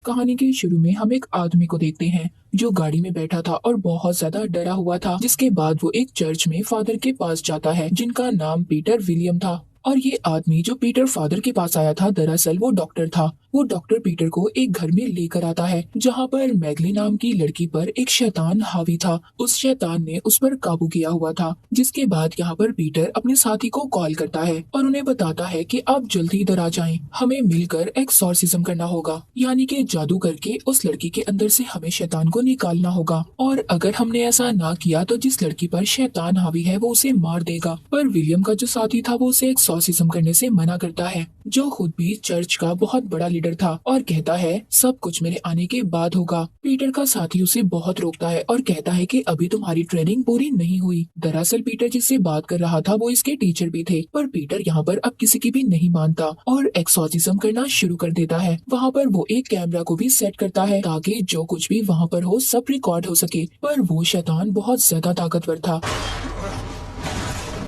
कहानी के शुरू में हम एक आदमी को देखते हैं जो गाड़ी में बैठा था और बहुत ज्यादा डरा हुआ था। जिसके बाद वो एक चर्च में फादर के पास जाता है जिनका नाम पीटर विलियम था। और ये आदमी जो पीटर फादर के पास आया था, दरअसल वो डॉक्टर था। वो डॉक्टर पीटर को एक घर में लेकर आता है जहाँ पर मैगली नाम की लड़की पर एक शैतान हावी था। उस शैतान ने उस पर काबू किया हुआ था। जिसके बाद यहाँ पर पीटर अपने साथी को कॉल करता है और उन्हें बताता है कि आप जल्दी इधर आ जाएं, हमें मिलकर एक्सॉर्सिज्म करना होगा, यानी कि जादू करके उस लड़की के अंदर से हमें शैतान को निकालना होगा। और अगर हमने ऐसा ना किया तो जिस लड़की पर शैतान हावी है वो उसे मार देगा। पर विलियम का जो साथी था वो उसे एक्सॉर्सिज्म करने से मना करता है, जो खुद भी चर्च का बहुत बड़ा लीडर था, और कहता है सब कुछ मेरे आने के बाद होगा। पीटर का साथी उसे बहुत रोकता है और कहता है कि अभी तुम्हारी ट्रेनिंग पूरी नहीं हुई। दरअसल पीटर जिससे बात कर रहा था वो इसके टीचर भी थे, पर पीटर यहाँ पर अब किसी की भी नहीं मानता और एक्सॉर्सिज्म करना शुरू कर देता है। वहाँ पर वो एक कैमरा को भी सेट करता है ताकि जो कुछ भी वहाँ पर हो सब रिकॉर्ड हो सके। पर वो शैतान बहुत ज्यादा ताकतवर था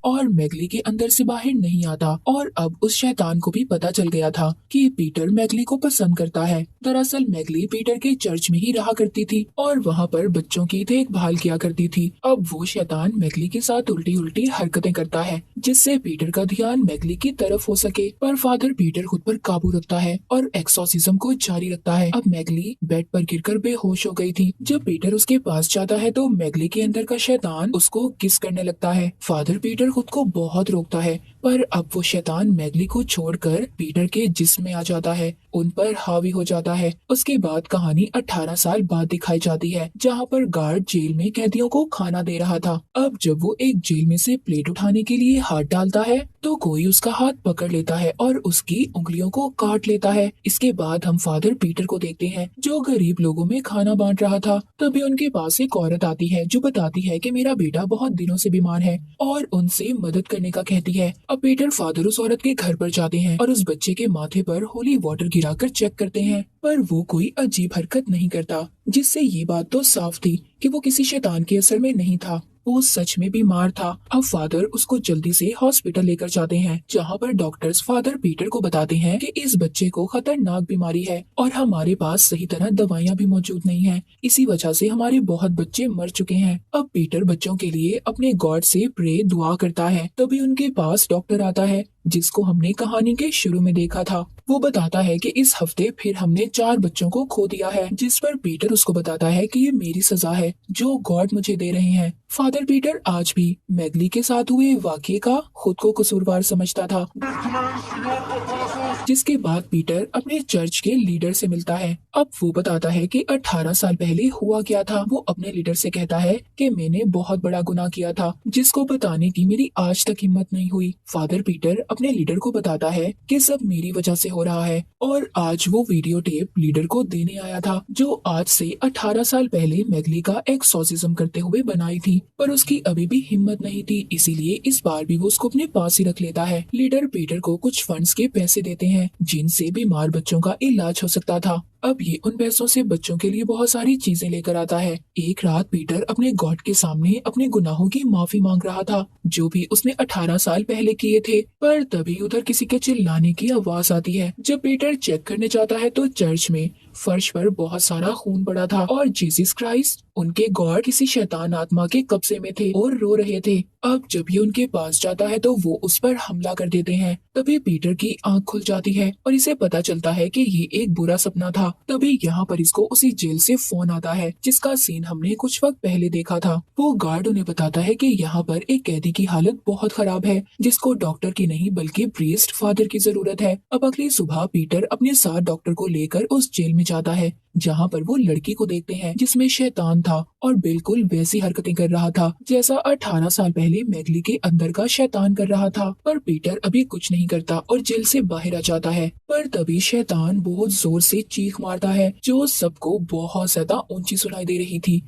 और मैगली के अंदर से बाहर नहीं आता। और अब उस शैतान को भी पता चल गया था कि पीटर मैगली को पसंद करता है। दरअसल मैगली पीटर के चर्च में ही रहा करती थी और वहाँ पर बच्चों की देखभाल किया करती थी। अब वो शैतान मैगली के साथ उल्टी उल्टी हरकतें करता है जिससे पीटर का ध्यान मैगली की तरफ हो सके। पर फादर पीटर खुद पर काबू रखता है और एक्सॉर्सिज्म को जारी रखता है। अब मैगली बेड पर गिरकर बेहोश हो गई थी। जब पीटर उसके पास जाता है तो मैगली के अंदर का शैतान उसको किस करने लगता है। फादर पीटर खुद को बहुत रोकता है, पर अब वो शैतान मैगली को छोड़कर पीटर के जिस्म में आ जाता है, उन पर हावी हो जाता है। उसके बाद कहानी 18 साल बाद दिखाई जाती है जहाँ पर गार्ड जेल में कैदियों को खाना दे रहा था। अब जब वो एक जेल में से प्लेट उठाने के लिए हाथ डालता है तो कोई उसका हाथ पकड़ लेता है और उसकी उंगलियों को काट लेता है। इसके बाद हम फादर पीटर को देखते हैं जो गरीब लोगों में खाना बांट रहा था। तभी उनके पास एक औरत आती है जो बताती है कि मेरा बेटा बहुत दिनों से बीमार है और उनसे मदद करने का कहती है। अब पीटर फादर उस औरत के घर पर जाते हैं और उस बच्चे के माथे पर होली वाटर गिराकर चेक करते हैं, पर वो कोई अजीब हरकत नहीं करता, जिससे ये बात तो साफ थी कि वो किसी शैतान के असर में नहीं था, वो सच में बीमार था। अब फादर उसको जल्दी से हॉस्पिटल लेकर जाते हैं जहाँ पर डॉक्टर्स फादर पीटर को बताते हैं कि इस बच्चे को खतरनाक बीमारी है और हमारे पास सही तरह दवाइयाँ भी मौजूद नहीं है, इसी वजह से हमारे बहुत बच्चे मर चुके हैं। अब पीटर बच्चों के लिए अपने गॉड से प्रे दुआ करता है। तभी उनके पास डॉक्टर आता है जिसको हमने कहानी के शुरू में देखा था। वो बताता है कि इस हफ्ते फिर हमने 4 बच्चों को खो दिया है, जिस पर पीटर उसको बताता है कि ये मेरी सजा है जो गॉड मुझे दे रहे हैं। फादर पीटर आज भी मैगली के साथ हुए वाकये का खुद को कसूरवार समझता था। जिसके बाद पीटर अपने चर्च के लीडर से मिलता है। अब वो बताता है कि 18 साल पहले हुआ क्या था। वो अपने लीडर से कहता है कि मैंने बहुत बड़ा गुनाह किया था जिसको बताने की मेरी आज तक हिम्मत नहीं हुई। फादर पीटर अपने लीडर को बताता है कि सब मेरी वजह से हो रहा है और आज वो वीडियो टेप लीडर को देने आया था जो आज से 18 साल पहले मैगली का एक्सॉर्सिज्म करते हुए बनाई थी, पर उसकी अभी भी हिम्मत नहीं थी, इसीलिए इस बार भी वो उसको अपने पास ही रख लेता है। लीडर पीटर को कुछ फंड्स के पैसे देते हैं जिनसे बीमार बच्चों का इलाज हो सकता था। अब ये उन पैसों से बच्चों के लिए बहुत सारी चीजें लेकर आता है। एक रात पीटर अपने गॉड के सामने अपने गुनाहों की माफी मांग रहा था जो भी उसने 18 साल पहले किए थे, पर तभी उधर किसी के चिल्लाने की आवाज आती है। जब पीटर चेक करने जाता है तो चर्च में फर्श पर बहुत सारा खून पड़ा था और जीसस क्राइस्ट उनके गॉड किसी शैतान आत्मा के कब्जे में थे और रो रहे थे। अब जब ये उनके पास जाता है तो वो उस पर हमला कर देते हैं। तभी पीटर की आंख खुल जाती है और इसे पता चलता है कि ये एक बुरा सपना था। तभी यहाँ पर इसको उसी जेल से फोन आता है जिसका सीन हमने कुछ वक्त पहले देखा था। वो गार्ड उन्हें बताता है कि यहाँ पर एक कैदी की हालत बहुत खराब है जिसको डॉक्टर की नहीं बल्कि प्रीस्ट फादर की जरूरत है। अब अगली सुबह पीटर अपने साथ डॉक्टर को लेकर उस जेल में जाता है जहाँ पर वो लड़की को देखते हैं जिसमें शैतान था और बिल्कुल वैसी हरकतें कर रहा था जैसा 18 साल पहले मैगली के अंदर का शैतान कर रहा था। पर पीटर अभी कुछ नहीं करता और जेल से बाहर आ जाता है। पर तभी शैतान बहुत जोर से चीख मारता है जो सबको बहुत ज्यादा ऊंची सुनाई दे रही थी।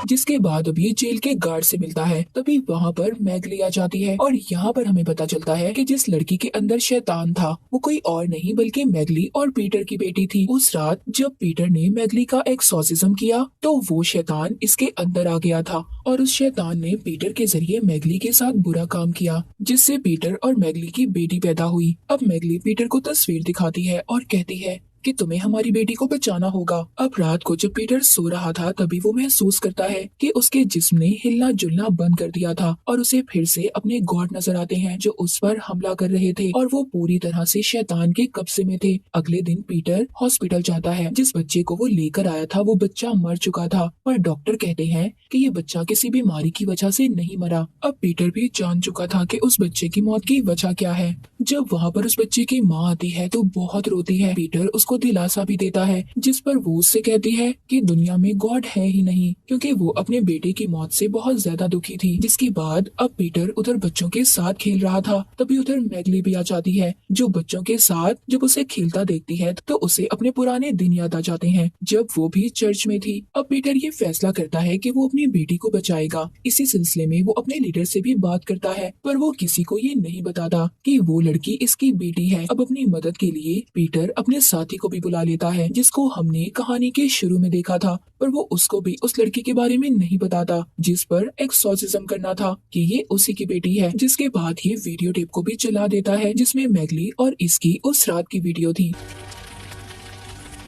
जिसके बाद अब ये जेल के गार्ड से मिलता है। तभी वहाँ पर मैगली आ जाती है और यहाँ पर हमें पता चलता है कि जिस लड़की के अंदर शैतान था वो कोई और नहीं बल्कि मैगली और पीटर की बेटी थी। उस रात जब पीटर ने मैगली का एक्सॉर्सिज्म किया तो वो शैतान इसके अंदर आ गया था और उस शैतान ने पीटर के जरिए मैगली के साथ बुरा काम किया जिससे पीटर और मैगली की बेटी पैदा हुई। अब मैगली पीटर को तस्वीर दिखाती है और कहती है कि तुम्हें हमारी बेटी को बचाना होगा। अब रात को जब पीटर सो रहा था तभी वो महसूस करता है कि उसके जिस्म ने हिलना जुलना बंद कर दिया था और उसे फिर से अपने गॉड नजर आते हैं जो उस पर हमला कर रहे थे और वो पूरी तरह से शैतान के कब्जे में थे। अगले दिन पीटर हॉस्पिटल जाता है। जिस बच्चे को वो लेकर आया था वो बच्चा मर चुका था, पर डॉक्टर कहते हैं कि ये बच्चा किसी बीमारी की वजह से नहीं मरा। अब पीटर भी जान चुका था कि उस बच्चे की मौत की वजह क्या है। जब वहाँ पर उस बच्चे की माँ आती है तो बहुत रोती है। पीटर उसको दिलासा भी देता है, जिस पर वो उससे कहती है कि दुनिया में गॉड है ही नहीं, क्योंकि वो अपने बेटे की मौत से बहुत ज्यादा दुखी थी। जिसके बाद अब पीटर उधर बच्चों के साथ खेल रहा था, तभी उधर मैगली भी आ जाती है, जो बच्चों के साथ जब उसे खेलता देखती है तो उसे अपने पुराने दिन याद आ जाते हैं जब वो भी चर्च में थी। अब पीटर ये फैसला करता है कि वो अपनी बेटी को बचाएगा। इसी सिलसिले में वो अपने लीडर से भी बात करता है, पर वो किसी को ये नहीं बताता कि वो लड़की इसकी बेटी है। अब अपनी मदद के लिए पीटर अपने साथी को भी बुला लेता है, जिसको हमने कहानी के शुरू में देखा था, पर वो उसको भी उस लड़की के बारे में नहीं बताता जिस पर एक्सॉर्सिज्म करना था कि ये उसी की बेटी है। जिसके बाद ये वीडियो टेप को भी चला देता है जिसमें मैगली और इसकी उस रात की वीडियो थी।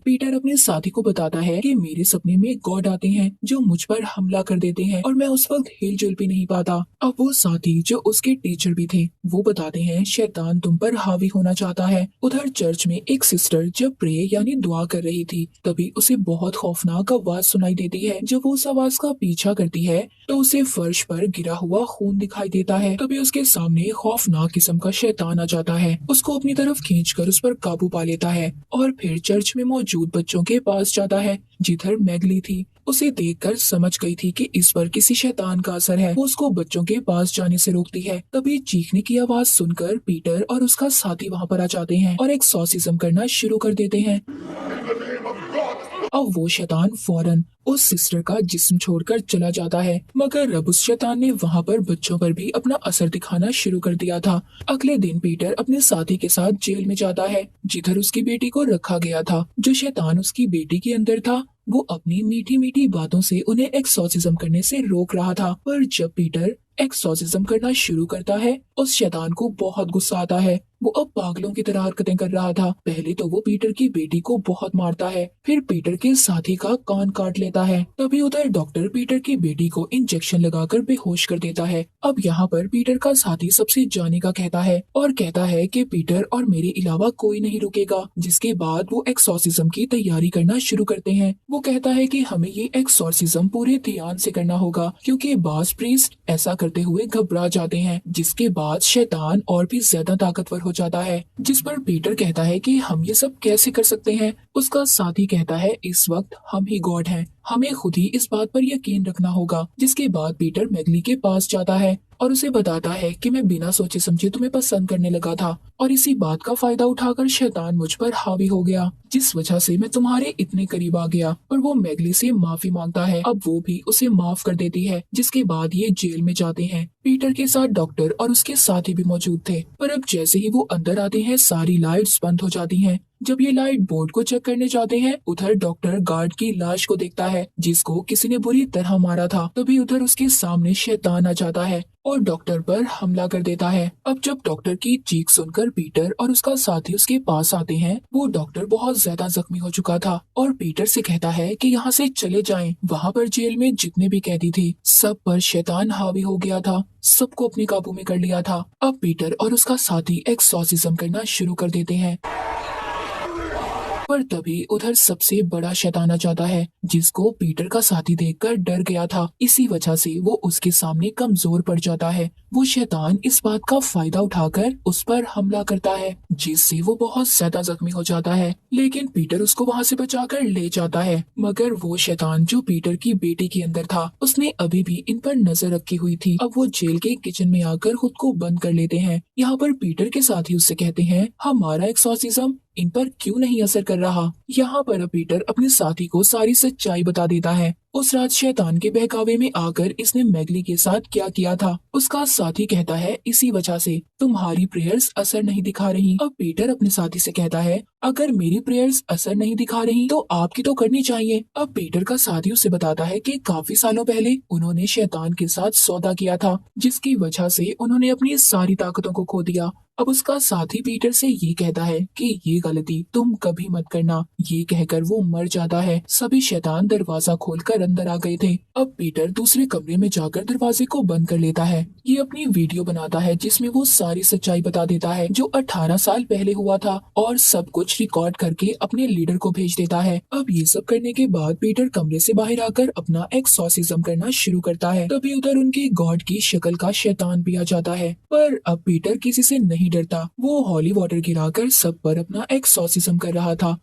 पीटर अपने साथी को बताता है कि मेरे सपने में गॉड आते हैं जो मुझ पर हमला कर देते हैं और मैं उस वक्त हिलजुल भी नहीं पाता। अब वो साथी जो उसके टीचर भी थे वो बताते हैं शैतान तुम पर हावी होना चाहता है। उधर चर्च में एक सिस्टर जब प्रे यानी दुआ कर रही थी तभी उसे बहुत खौफनाक आवाज सुनाई देती है। जब वो उस आवाज का पीछा करती है तो उसे फर्श पर गिरा हुआ खून दिखाई देता है। तभी उसके सामने खौफनाक किस्म का शैतान आ जाता है, उसको अपनी तरफ खींचकर उस पर काबू पा लेता है और फिर चर्च में मौजूद बच्चों के पास जाता है जिधर मैगली थी। उसे देखकर समझ गई थी कि इस पर किसी शैतान का असर है। वो उसको बच्चों के पास जाने से रोकती है। तभी चीखने की आवाज सुनकर पीटर और उसका साथी वहाँ पर आ जाते हैं और एक्सॉर्सिज्म करना शुरू कर देते हैं। अब वो शैतान फौरन उस सिस्टर का जिस्म छोड़कर चला जाता है, मगर अब उस शैतान ने वहाँ पर बच्चों पर भी अपना असर दिखाना शुरू कर दिया था। अगले दिन पीटर अपने साथी के साथ जेल में जाता है जिधर उसकी बेटी को रखा गया था। जो शैतान उसकी बेटी के अंदर था वो अपनी मीठी मीठी बातों से उन्हें एक्सॉर्सिज्म करने से रोक रहा था, पर जब पीटर एक्सॉर्सिज्म करना शुरू करता है उस शैतान को बहुत गुस्सा आता है। वो अब पागलों की तरह हरकतें कर रहा था। पहले तो वो पीटर की बेटी को बहुत मारता है, फिर पीटर के साथी का कान काट लेता है। तभी उधर डॉक्टर पीटर की बेटी को इंजेक्शन लगाकर बेहोश कर देता है। अब यहाँ पर पीटर का साथी सबसे जाने का कहता है और कहता है कि पीटर और मेरे अलावा कोई नहीं रुकेगा। जिसके बाद वो एक्सॉर्सिज्म की तैयारी करना शुरू करते हैं। वो कहता है कि हमें ये एक्सॉर्सिज्म पूरे ध्यान से करना होगा क्योंकि बास प्रीस्ट ऐसा करते हुए घबरा जाते हैं। जिसके बाद शैतान और भी ज्यादा ताकतवर हो जाता है, जिस पर पीटर कहता है कि हम ये सब कैसे कर सकते हैं। उसका साथी कहता है इस वक्त हम ही गॉड हैं, हमें खुद ही इस बात पर यकीन रखना होगा। जिसके बाद पीटर मैगली के पास जाता है और उसे बताता है कि मैं बिना सोचे समझे तुम्हें पसंद करने लगा था और इसी बात का फायदा उठाकर शैतान मुझ पर हावी हो गया, जिस वजह से मैं तुम्हारे इतने करीब आ गया। पर वो मैगली से माफी मांगता है। अब वो भी उसे माफ कर देती है। जिसके बाद ये जेल में जाते हैं। पीटर के साथ डॉक्टर और उसके साथी भी मौजूद थे, पर अब जैसे ही वो अंदर आते हैं सारी लाइट्स बंद हो जाती हैं। जब ये लाइट बोर्ड को चेक करने जाते हैं उधर डॉक्टर गार्ड की लाश को देखता है जिसको किसी ने बुरी तरह मारा था। तभी उधर उसके सामने शैतान आ जाता है और डॉक्टर पर हमला कर देता है। अब जब डॉक्टर की चीख सुनकर पीटर और उसका साथी उसके पास आते हैं, वो डॉक्टर बहुत ज्यादा जख्मी हो चुका था और पीटर से कहता है कि यहाँ से चले जाएं। वहाँ पर जेल में जितने भी कैदी थे सब पर शैतान हावी हो गया था, सबको अपने काबू में कर लिया था। अब पीटर और उसका साथी एक्सॉर्सिज्म करना शुरू कर देते हैं, पर तभी उधर सबसे बड़ा शैतान आ जाता है जिसको पीटर का साथी देखकर डर गया था। इसी वजह से वो उसके सामने कमजोर पड़ जाता है। वो शैतान इस बात का फायदा उठाकर उस पर हमला करता है जिससे वो बहुत ज्यादा जख्मी हो जाता है, लेकिन पीटर उसको वहाँ से बचाकर ले जाता है। मगर वो शैतान जो पीटर की बेटी के अंदर था उसने अभी भी इन पर नजर रखी हुई थी। अब वो जेल के किचन में आकर खुद को बंद कर लेते हैं। यहाँ पर पीटर के साथी उससे कहते हैं हमारा एक्सॉर्सिज्म इन पर क्यों नहीं असर कर रहा। यहाँ पर पीटर अपने साथी को सारी सच्चाई बता देता है। उस रात शैतान के बहकावे में आकर इसने मैगली के साथ क्या किया था। उसका साथी कहता है इसी वजह से तुम्हारी प्रेयर्स असर नहीं दिखा रही। अब पीटर अपने साथी से कहता है अगर मेरी प्रेयर्स असर नहीं दिखा रही तो आपकी तो करनी चाहिए। अब पीटर का साथी उसे बताता है कि काफी सालों पहले उन्होंने शैतान के साथ सौदा किया था जिसकी वजह से उन्होंने अपनी सारी ताकतों को खो दिया अब उसका साथी पीटर से ये कहता है कि ये गलती तुम कभी मत करना। ये कहकर वो मर जाता है। सभी शैतान दरवाजा खोलकर अंदर आ गए थे। अब पीटर दूसरे कमरे में जाकर दरवाजे को बंद कर लेता है। ये अपनी वीडियो बनाता है जिसमें वो सारी सच्चाई बता देता है जो 18 साल पहले हुआ था, और सब कुछ रिकॉर्ड करके अपने लीडर को भेज देता है। अब ये सब करने के बाद पीटर कमरे से बाहर आकर अपना एक्सॉर्सिज्म करना शुरू करता है। तभी उधर उनके गॉड की शक्ल का शैतान भी आ जाता है। पर अब पीटर किसी से नहीं डरता। वो हॉली वाटर गिराकर सब पर अपना एक्सॉर्सिज्म कर रहा था।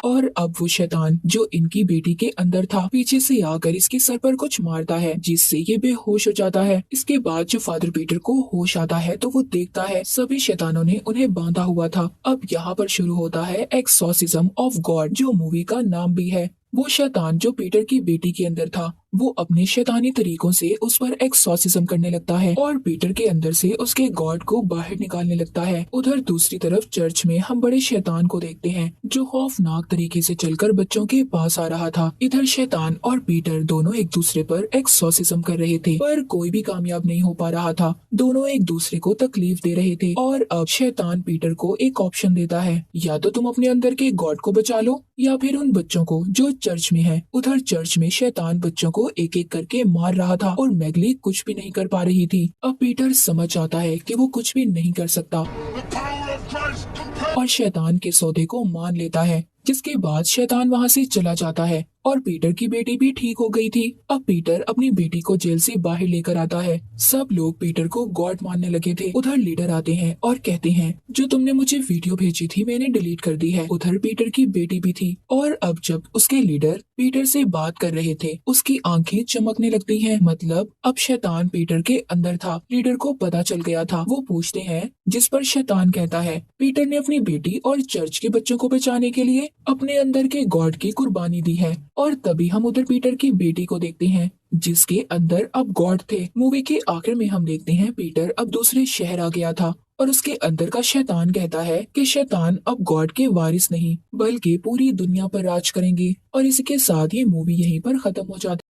और अब वो शैतान जो इनकी बेटी के अंदर था पीछे से आकर इसके सर पर कुछ मारता है जिससे ये बेहोश हो जाता है। इसके बाद जो फादर पीटर को होश आता है तो वो देखता है सभी शैतानों ने उन्हें बांधा हुआ था। अब यहाँ पर शुरू होता है एक्सॉर्सिज्म ऑफ गॉड, जो मूवी का नाम भी है। वो शैतान जो पीटर की बेटी के अंदर था वो अपने शैतानी तरीकों से उस पर एक्सॉर्सिज्म करने लगता है और पीटर के अंदर से उसके गॉड को बाहर निकालने लगता है। उधर दूसरी तरफ चर्च में हम बड़े शैतान को देखते हैं जो खौफनाक तरीके से चलकर बच्चों के पास आ रहा था। इधर शैतान और पीटर दोनों एक दूसरे पर एक्सॉर्सिज्म कर रहे थे पर कोई भी कामयाब नहीं हो पा रहा था। दोनों एक दूसरे को तकलीफ दे रहे थे और अब शैतान पीटर को एक ऑप्शन देता है, या तो तुम अपने अंदर के गॉड को बचा लो या फिर उन बच्चों को जो चर्च में है। उधर चर्च में शैतान बच्चों को एक एक करके मार रहा था और मैगली कुछ भी नहीं कर पा रही थी। अब पीटर समझ आता है कि वो कुछ भी नहीं कर सकता और शैतान के सौदे को मान लेता है, जिसके बाद शैतान वहाँ से चला जाता है और पीटर की बेटी भी ठीक हो गई थी। अब पीटर अपनी बेटी को जेल से बाहर लेकर आता है। सब लोग पीटर को गॉड मानने लगे थे। उधर लीडर आते हैं और कहते हैं जो तुमने मुझे वीडियो भेजी थी मैंने डिलीट कर दी है। उधर पीटर की बेटी भी थी और अब जब उसके लीडर पीटर से बात कर रहे थे उसकी आंखें चमकने लगती हैं, मतलब अब शैतान पीटर के अंदर था। लीडर को पता चल गया था। वो पूछते हैं जिस पर शैतान कहता है पीटर ने अपनी बेटी और चर्च के बच्चों को बचाने के लिए अपने अंदर के गॉड की कुर्बानी दी है। और तभी हम उधर पीटर की बेटी को देखते हैं जिसके अंदर अब गॉड थे। मूवी के आखिर में हम देखते हैं पीटर अब दूसरे शहर आ गया था और उसके अंदर का शैतान कहता है कि शैतान अब गॉड के वारिस नहीं बल्कि पूरी दुनिया पर राज करेंगे। और इसके साथ ये मूवी यहीं पर खत्म हो जाती है।